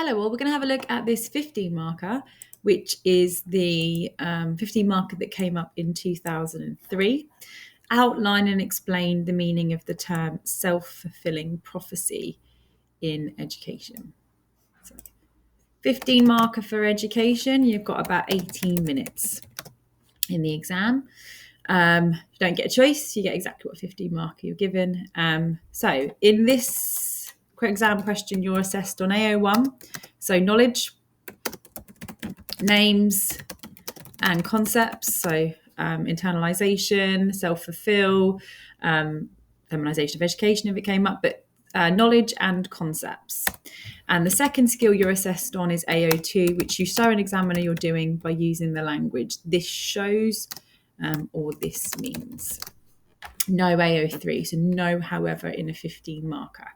Hello all, we're going to have a look at this 15 marker, which is the 15 marker that came up in 2003. Outline and explain the meaning of the term self-fulfilling prophecy in education. So, 15 marker for education, you've got about 18 minutes in the exam. You don't get a choice, you get exactly what 15 marker you're given. So in this exam question, you're assessed on AO1, so knowledge, names and concepts, so internalization, self-fulfill, feminization of education if it came up, but knowledge and concepts. And the second skill you're assessed on is AO2, which you show an examiner you're doing by using the language "this shows" or "this means." No AO3, so no however in a 15 marker.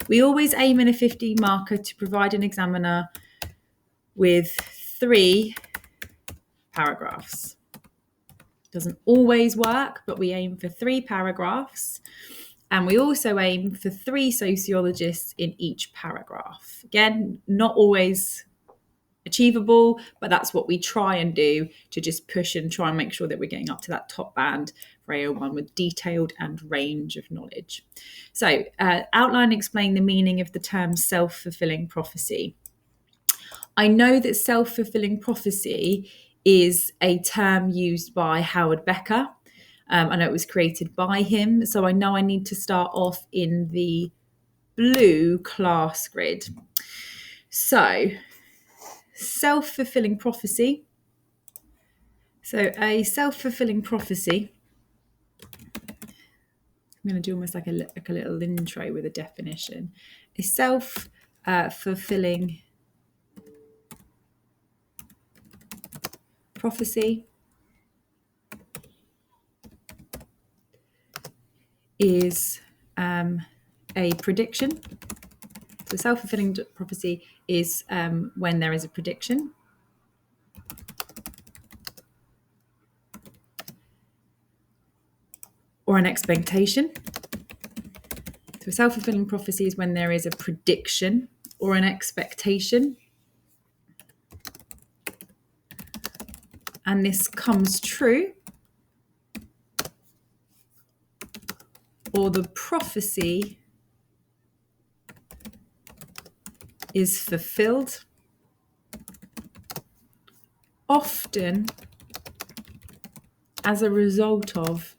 We always aim in a 15 marker to provide an examiner with 3 paragraphs. Doesn't always work, but we aim for 3 paragraphs. And we also aim for 3 sociologists in each paragraph. Again, not always achievable, but that's what we try and do to just push and try and make sure that we're getting up to that top band for AO1 with detailed and range of knowledge. So outline and explain the meaning of the term self-fulfilling prophecy. I know that self-fulfilling prophecy is a term used by Howard Becker. I know it was created by him, so I know I need to start off in the blue class grid. So, self-fulfilling prophecy. So, a self-fulfilling prophecy. I'm going to do almost like a little intro with a definition. A self-fulfilling prophecy is a prediction. So self-fulfilling prophecy is when there is a prediction or an expectation. So self-fulfilling prophecy is when there is a prediction or an expectation. And this comes true, or the prophecy is fulfilled, often as a result of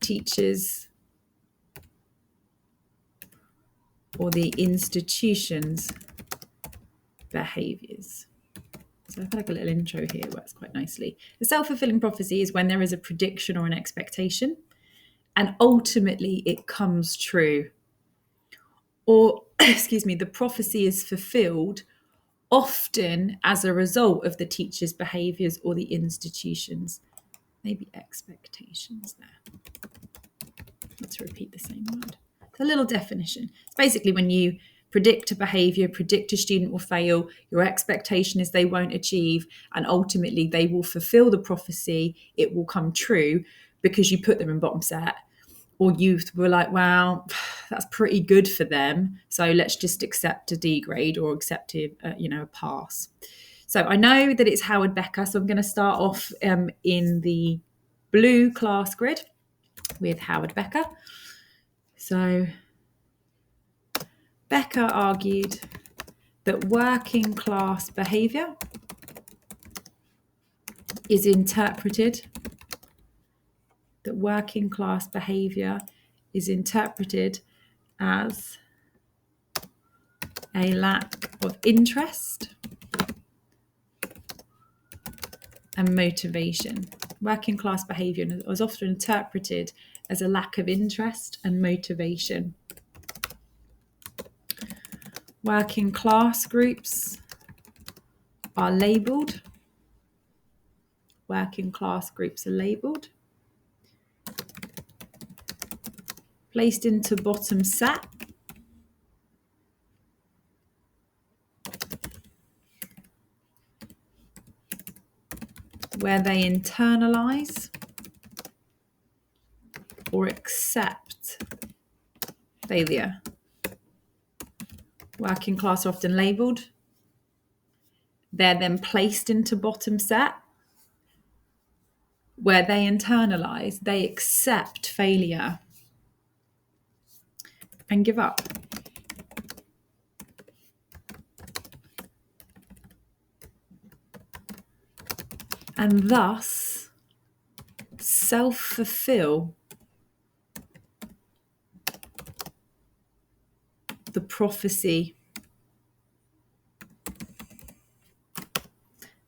teachers or the institution's behaviours. So I feel like a little intro here works quite nicely. The self-fulfilling prophecy is when there is a prediction or an expectation, and ultimately it comes true. Or, the prophecy is fulfilled often as a result of the teacher's behaviours or the institution's, maybe expectations there. Let's repeat the same word. It's a little definition. It's basically when you predict a behaviour, predict a student will fail, your expectation is they won't achieve, and ultimately they will fulfil the prophecy, it will come true because you put them in bottom set. Or you were like, wow, that's pretty good for them, so let's just accept a D grade or accept a pass. So I know that it's Howard Becker, so I'm going to start off in the blue class grid with Howard Becker. So Becker argued that working class behaviour is interpreted as a lack of interest and motivation. Working class behaviour was often interpreted as a lack of interest and motivation. Working class groups are labelled. Placed into bottom set. Where they internalise or accept failure. Working class are often labelled. They're then placed into bottom set, where they internalise, they accept failure and give up. And thus self-fulfill the prophecy.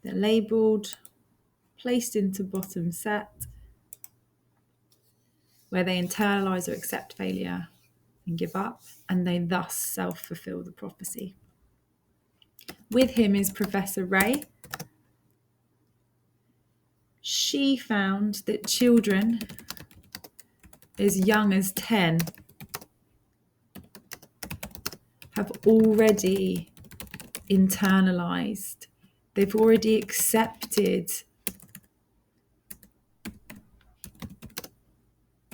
They're labelled, placed into bottom set, where they internalise or accept failure and give up, and they thus self-fulfill the prophecy. With him is Professor Ray. She found that children as young as 10 have already internalised. They've already accepted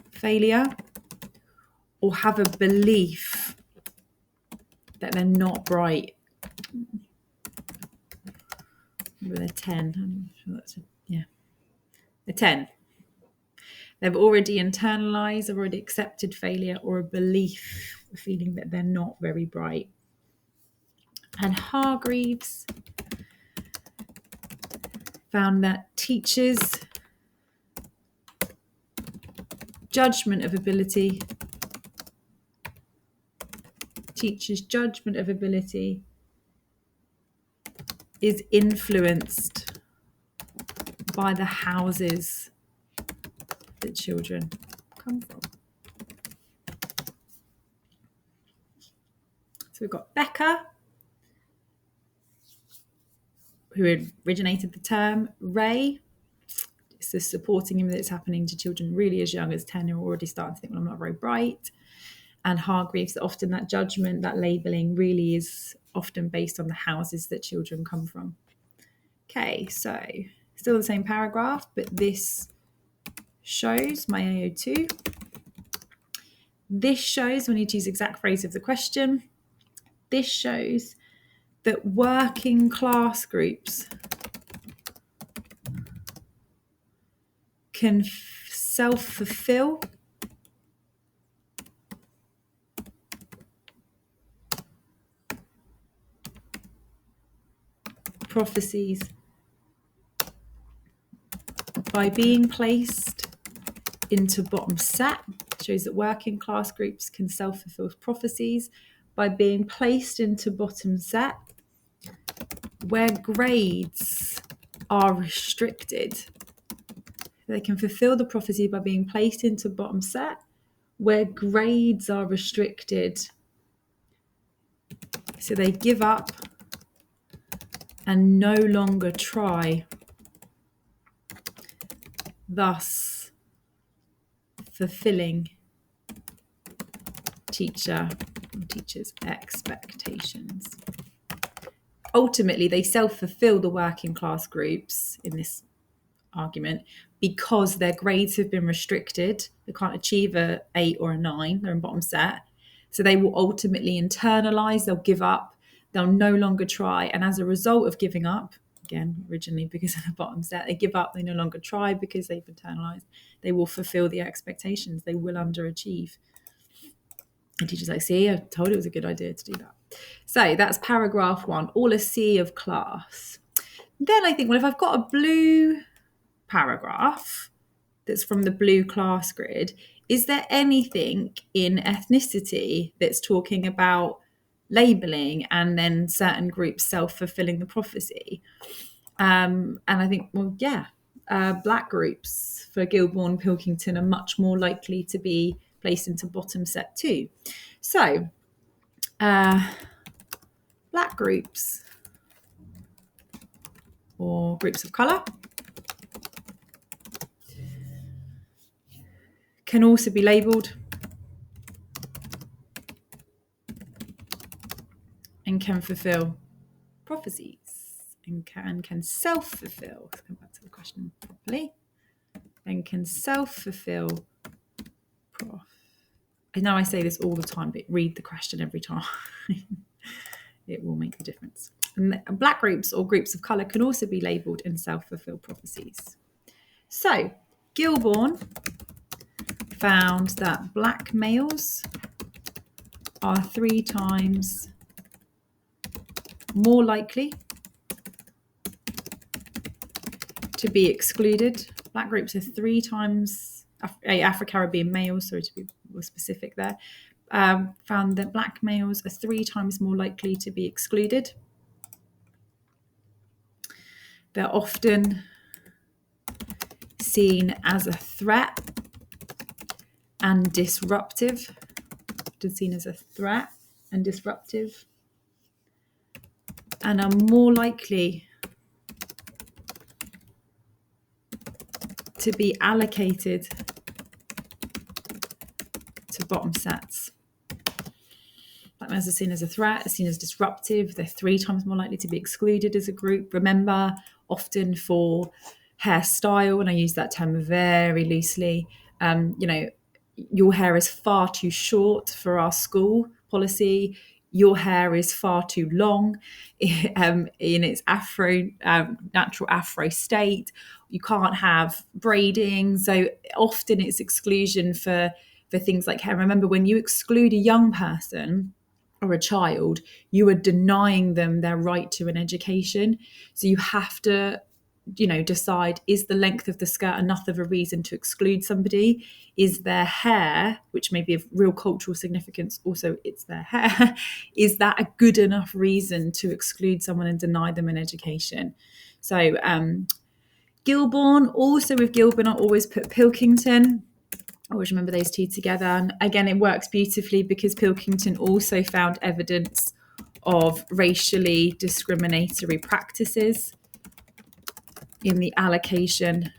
failure or have a belief that they're not bright. They're 10. I'm sure that's they're 10. They've already internalised, already accepted failure or a belief, a feeling that they're not very bright. And Hargreaves found that teachers' judgment of ability is influenced by the houses that children come from. So we've got Becker, who originated the term. Ray, this is supporting him that it's happening to children really as young as 10 who are already starting to think, well, I'm not very bright. And Hargreaves, that often that judgment, that labelling really is often based on the houses that children come from. Okay, so still the same paragraph, but this shows my AO2. This shows, we need to use exact phrase of the question. This shows that working class groups can self-fulfill prophecies by being placed into bottom set. Shows that working class groups can self-fulfill prophecies by being placed into bottom set, where grades are restricted. They can fulfill the prophecy by being placed into bottom set, where grades are restricted. So they give up and no longer try, thus fulfilling teachers' expectations. Ultimately, they self-fulfill the working class groups in this argument because their grades have been restricted. They can't achieve a 8 or a 9. They're in bottom set. So they will ultimately internalise, they'll give up, they'll no longer try. And as a result of giving up, again, originally because of the bottom set, they give up, they no longer try because they've internalised. They will fulfil the expectations. They will underachieve. And teachers are like, see, I told you it was a good idea to do that. So that's paragraph 1, all a sea of class. Then I think, well, if I've got a blue paragraph that's from the blue class grid, is there anything in ethnicity that's talking about labelling and then certain groups self-fulfilling the prophecy? And I think, well, yeah, black groups for Gilbourne and Pilkington are much more likely to be placed into bottom set too. So black groups or groups of colour can also be labelled and can fulfil prophecies and can self-fulfill. Let's come back to the question properly. And can self-fulfill I know I say this all the time, but read the question every time. It will make a difference. And black groups or groups of colour can also be labelled in self-fulfilled prophecies. So, Gilbourne found that black males are 3 times more likely to be excluded. Black groups are 3 times, Afro-Caribbean males, sorry to be more specific there, found that black males are 3 times more likely to be excluded. They're often seen as a threat and disruptive. Often seen as a threat and disruptive, and are more likely to be allocated to bottom sets. Black males are seen as a threat, are seen as disruptive. They're 3 times more likely to be excluded as a group. Remember, often for hairstyle, and I use that term very loosely, your hair is far too short for our school policy. Your hair is far too long in its natural afro state. You can't have braiding. So often it's exclusion for things like hair. Remember, when you exclude a young person or a child, you are denying them their right to an education. So you have to decide, is the length of the skirt enough of a reason to exclude somebody? Is their hair, which may be of real cultural significance, also it's their hair, is that a good enough reason to exclude someone and deny them an education? So Gilbourne, also with Gilbourne, I always put Pilkington. I always remember those two together. And again, it works beautifully because Pilkington also found evidence of racially discriminatory practices in the allocation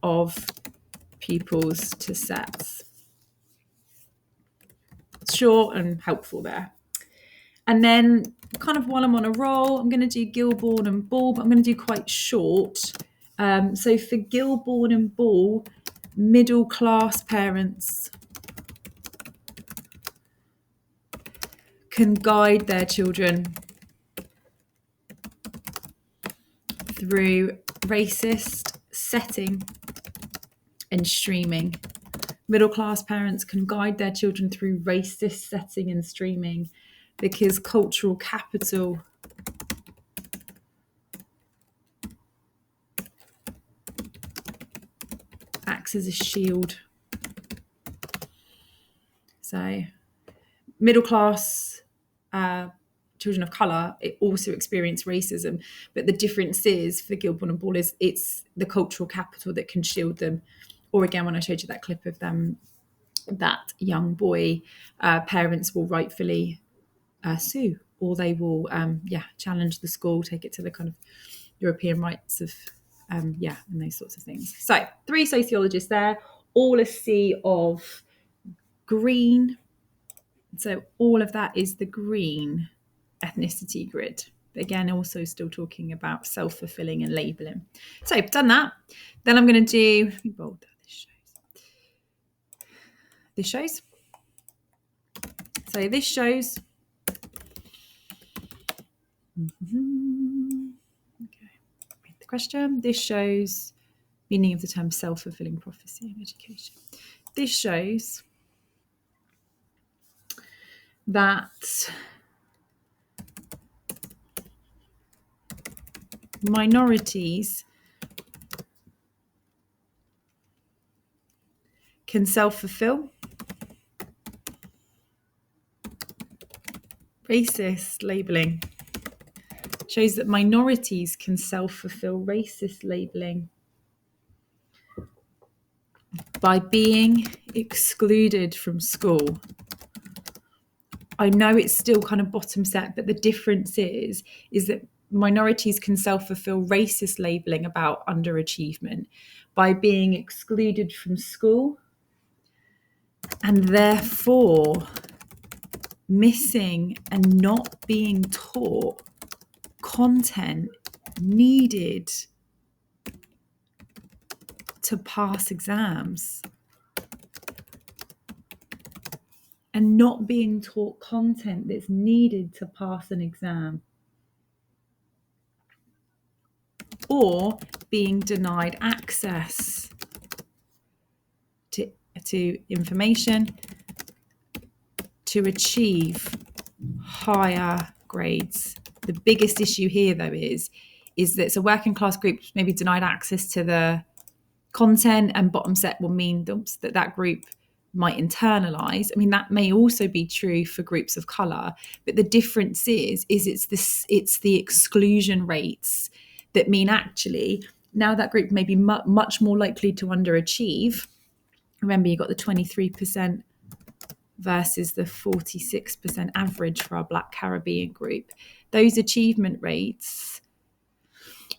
of pupils to sets. Short and helpful there. And then kind of while I'm on a roll, I'm going to do Gilbourne and Ball, but I'm going to do quite short. So for Gilbourne and Ball, middle class parents can guide their children through racist setting and streaming. Middle class parents can guide their children through racist setting and streaming because cultural capital acts as a shield. So middle class children of colour, it also experience racism, but the difference is for Gilbourne and Ball is it's the cultural capital that can shield them. Or again, when I showed you that clip of them, that young boy, parents will rightfully sue, or they will challenge the school, take it to the kind of European rights of and those sorts of things. So 3 sociologists there, all a sea of green. So all of that is the green ethnicity grid. Again, also still talking about self-fulfilling and labelling. So I've done that. Then I'm going to do, let me bold that, this shows. So this shows. Okay, read the question. This shows meaning of the term self-fulfilling prophecy in education. This shows that minorities can self-fulfill racist labelling. Shows that minorities can self-fulfill racist labelling by being excluded from school. I know it's still kind of bottom set, but the difference is that minorities can self-fulfill racist labelling about underachievement by being excluded from school and therefore missing and not being taught content needed to pass exams. and not being taught content that's needed to pass an exam, or being denied access to information to achieve higher grades. The biggest issue here, though, is that it's a working class group maybe denied access to the content, and bottom set will mean that group might internalize. I mean, that may also be true for groups of color, but the difference is it's the exclusion rates that mean actually now that group may be much more likely to underachieve. Remember, you got the 23% versus the 46% average for our Black Caribbean group. Those achievement rates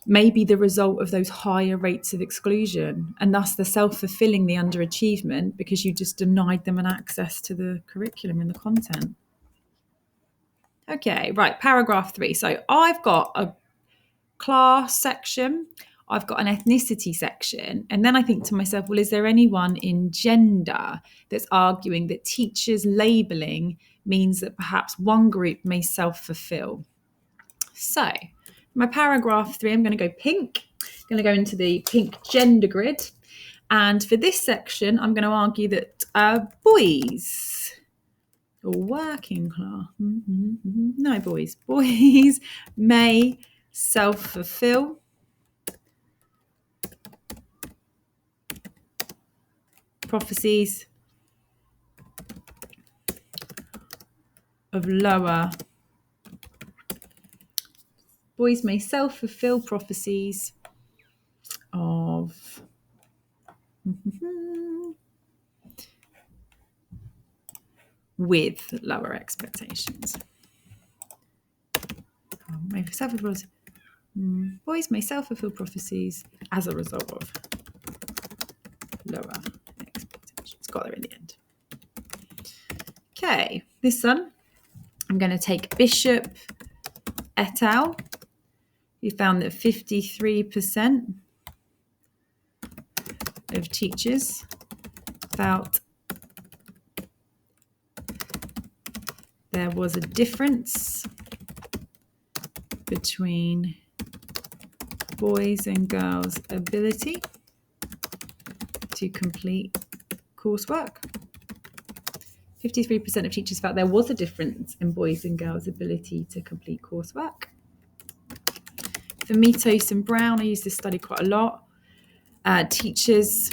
may be the result of those higher rates of exclusion, and thus the self-fulfilling the underachievement because you just denied them an access to the curriculum and the content. Okay, right, paragraph 3. So I've got a class section, I've got an ethnicity section, and then I think to myself, well, is there anyone in gender that's arguing that teachers labeling means that perhaps one group may self-fulfill? So my paragraph 3, I'm going to go pink. I'm going to go into the pink gender grid. And for this section, I'm going to argue that boys, or working class, no, boys may self-fulfill prophecies of lower. Boys may self-fulfill prophecies of with lower expectations. Boys may self-fulfill prophecies as a result of lower expectations. Got there in the end. Okay, this one, I'm going to take Bishop et al. You found that 53% of teachers felt there was a difference between boys and girls' ability to complete coursework. 53% of teachers felt there was a difference in boys and girls' ability to complete coursework. For Mitos and Brown, I use this study quite a lot. Teachers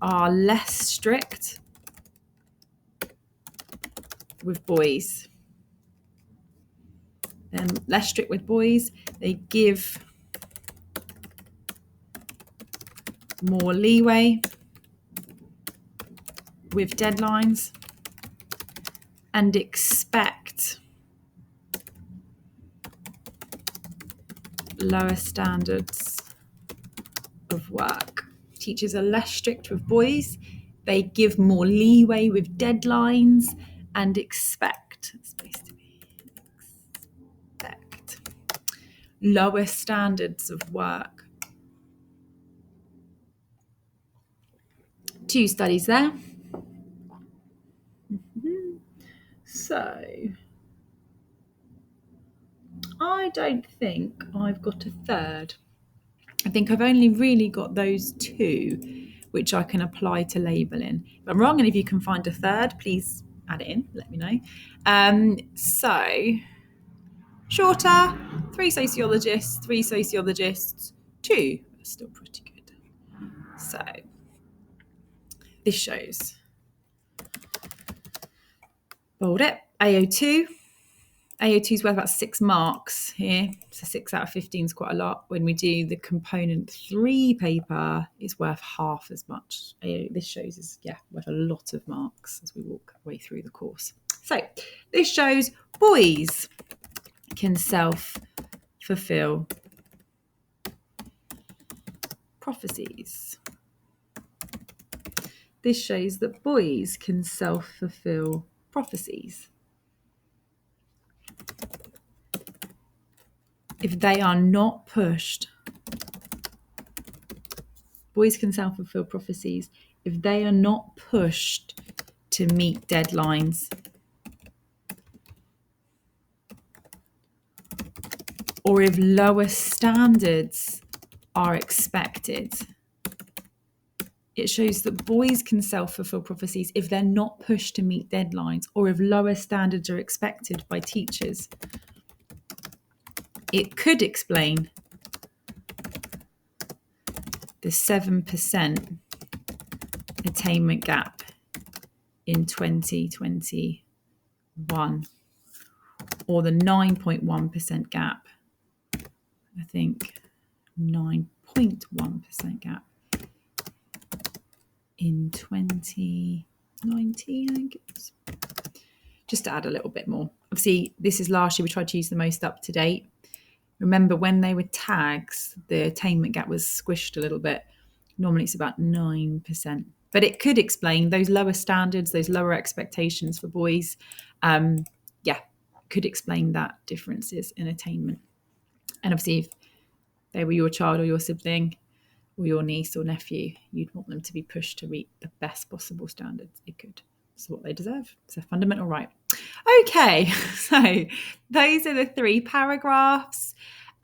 are less strict with boys. And less strict with boys, they give more leeway with deadlines and expect lower standards of work. Teachers are less strict with boys. They give more leeway with deadlines and expect lower standards of work. 2 studies there. So I don't think I've got a third. I think I've only really got those 2 which I can apply to labelling. If I'm wrong, and if you can find a third, please add it in, let me know. So shorter, 3 sociologists, 3 sociologists, 2 are still pretty good. So this shows, bold it, AO2. AO2 is worth about 6 marks here. So 6 out of 15 is quite a lot. When we do the component 3 paper, it's worth half as much. This shows is, worth a lot of marks as we walk our way through the course. So this shows boys can self-fulfill prophecies. This shows that boys can self-fulfill prophecies if they are not pushed. Boys can self-fulfill prophecies if they are not pushed to meet deadlines, or if lower standards are expected. It shows that boys can self-fulfill prophecies if they're not pushed to meet deadlines or if lower standards are expected by teachers. It could explain the 7% attainment gap in 2021, or the 9.1% gap, I think 9.1% gap in 2019, I think it was. Just to add a little bit more. Obviously, this is last year. We tried to use the most up to date. Remember, when they were tags, the attainment gap was squished a little bit. Normally it's about 9%. But it could explain those lower standards, those lower expectations for boys. Could explain that differences in attainment. And obviously, if they were your child or your sibling or your niece or nephew, you'd want them to be pushed to meet the best possible standards they could. It's what they deserve. It's a fundamental right. Okay, so those are the 3 paragraphs.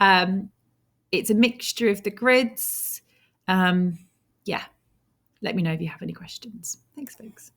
It's a mixture of the grids. Let me know if you have any questions. Thanks, folks.